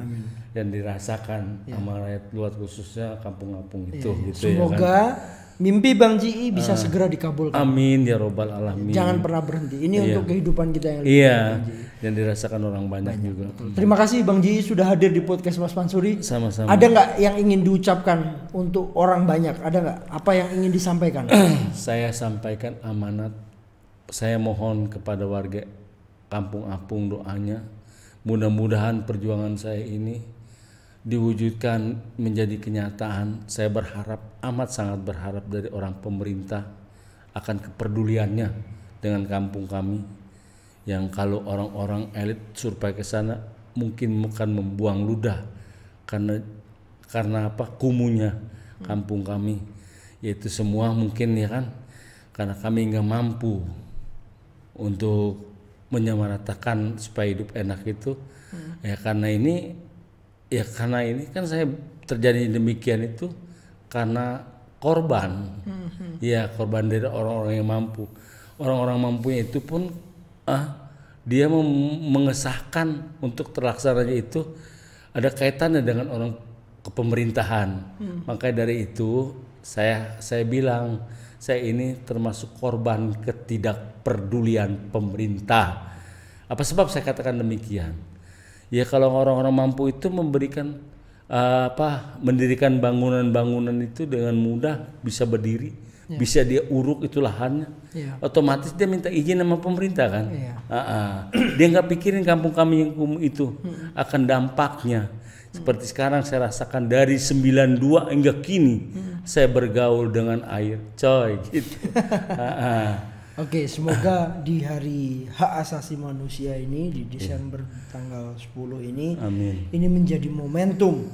Dan dirasakan sama rakyat luar khususnya kampung-kampung itu gitu. Semoga mimpi Bang Ji bisa segera dikabulkan. Amin ya robbal alamin. Jangan pernah berhenti. Ini untuk kehidupan kita yang lebih baik. Dan dirasakan orang banyak juga. Terima kasih Bang Ji sudah hadir di podcast Mas Mansuri. Sama-sama. Ada nggak yang ingin diucapkan untuk orang banyak? Ada nggak? Apa yang ingin disampaikan? Saya sampaikan amanat. Saya mohon kepada warga Kampung Apung doanya. Mudah-mudahan perjuangan saya ini diwujudkan menjadi kenyataan. Saya berharap, amat sangat berharap dari orang pemerintah akan kepeduliannya dengan kampung kami. Yang kalau orang-orang elit survei ke sana mungkin akan membuang ludah karena apa kumuhnya kampung kami, yaitu semua mungkin ya kan karena kami nggak mampu untuk menyamaratakan supaya hidup enak itu ya karena ini kan saya terjadi demikian itu karena korban ya korban dari orang-orang yang mampu. Orang-orang mampunya itu pun dia mengesahkan untuk terlaksananya itu ada kaitannya dengan orang kepemerintahan. Makanya dari itu saya bilang saya ini termasuk korban ketidakpedulian pemerintah. Apa sebab saya katakan demikian? Ya kalau orang-orang mampu itu memberikan mendirikan bangunan-bangunan itu dengan mudah bisa berdiri, bisa dia uruk itu lahannya. Otomatis dia minta izin sama pemerintah kan. Dia nggak pikirin kampung kami yang kumuh itu akan dampaknya. Seperti sekarang saya rasakan dari 92 hingga kini saya bergaul dengan air, coy gitu. Oke, semoga di hari hak asasi manusia ini di Desember tanggal 10 ini, Amin. Ini menjadi momentum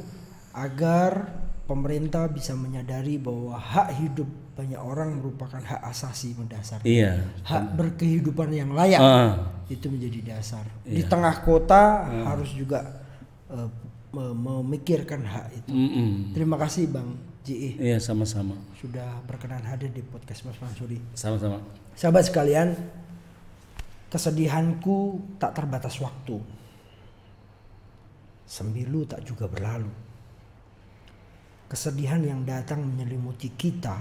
agar pemerintah bisa menyadari bahwa hak hidup banyak orang merupakan hak asasi mendasar. Iya. Hak berkehidupan yang layak itu menjadi dasar. Di tengah kota harus juga memikirkan hak itu. Terima kasih Bang Ji. Iya, sama-sama. Sudah berkenan hadir di podcast Mas Mansuri. Sama-sama. Sahabat sekalian, kesedihanku tak terbatas waktu. Sembilu tak juga berlalu. Kesedihan yang datang menyelimuti kita,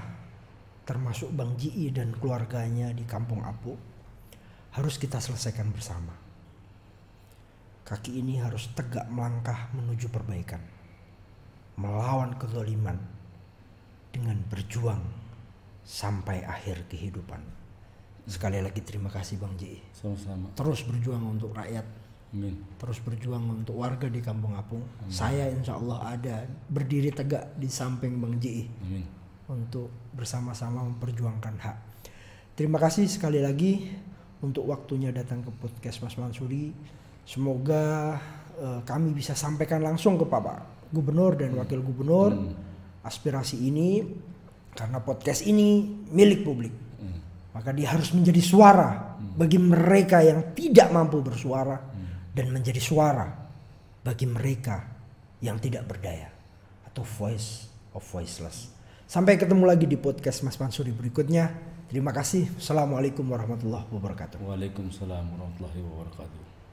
termasuk Bang Ji dan keluarganya di Kampung Apuk, harus kita selesaikan bersama. Kaki ini harus tegak melangkah menuju perbaikan, melawan kezaliman dengan berjuang sampai akhir kehidupan. Sekali lagi terima kasih Bang Ji. Sama-sama. Terus berjuang untuk rakyat. Amin. Terus berjuang untuk warga di Kampung Apung. Saya insya Allah ada berdiri tegak di samping Bang Ji. Amin. Untuk bersama-sama memperjuangkan hak. Terima kasih sekali lagi untuk waktunya datang ke podcast Mas Mansuri. Semoga kami bisa sampaikan langsung ke Bapak Gubernur dan Wakil Gubernur aspirasi ini, karena podcast ini milik publik. Maka dia harus menjadi suara bagi mereka yang tidak mampu bersuara dan menjadi suara bagi mereka yang tidak berdaya atau voice of voiceless. Sampai ketemu lagi di podcast Mas Mansuri berikutnya. Terima kasih. Assalamualaikum warahmatullahi wabarakatuh. Waalaikumsalam warahmatullahi wabarakatuh.